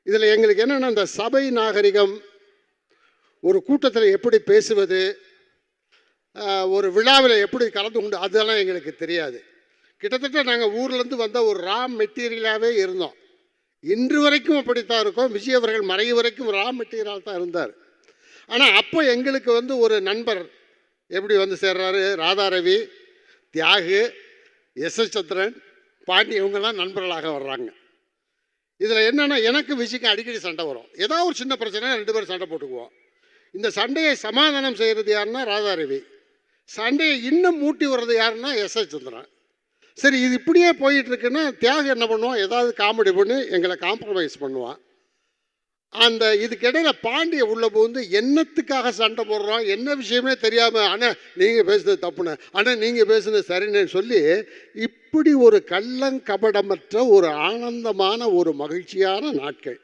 இதில் எங்களுக்கு என்னென்னா, இந்த சபை நாகரிகம், ஒரு கூட்டத்தில் எப்படி பேசுவது, ஒரு விழாவில் எப்படி கலந்து கொண்டு, அதெல்லாம் எங்களுக்கு தெரியாது. கிட்டத்தட்ட நாங்கள் ஊர்லேருந்து வந்த ஒரு ரா மெட்டீரியலாகவே இருந்தோம். இன்று வரைக்கும் அப்படித்தான் இருக்கோம். விஜய் அவர்கள் மறைவு வரைக்கும் ரா மெட்டீரியல் தான் இருந்தார். ஆனால் அப்போ எங்களுக்கு ஒரு நண்பர் எப்படி சேர்றாரு, ராதாரவி, தியாகு, எஸ்.எஸ். சந்திரன், பாண்டி, இவங்கெல்லாம் நண்பர்களாக வர்றாங்க. இதில் என்னென்னா, எனக்கு விஜய்க்கு அடிக்கடி சண்டை வரும். ஏதாவது ஒரு சின்ன பிரச்சனை 2 பேரும் சண்டை போட்டுக்குவோம். இந்த சண்டையை சமாதானம் செய்கிறது யாருன்னா ராதாரவி, சண்டையை இன்னும் மூட்டி வர்றது யாருன்னா எஸ்.எஸ். சந்திரன். சரி, இது இப்படியே போயிட்டுருக்குன்னா தியாகு என்ன பண்ணுவான், ஏதாவது காமெடி பண்ணி எங்களை காம்ப்ரமைஸ் பண்ணுவான். இதுக்கிடையில் பாண்டிய உள்ள புகுந்து என்னத்துக்காக சண்டை போடுறோம், என்ன விஷயமே தெரியாமல், ஆனால் நீங்கள் பேசுனது தப்புன்னு, ஆனால் நீங்கள் பேசுனது சரின்னு சொல்லி, இப்படி ஒரு கள்ளங்கபடமற்ற ஒரு ஆனந்தமான ஒரு மகிழ்ச்சியான நாட்கள்.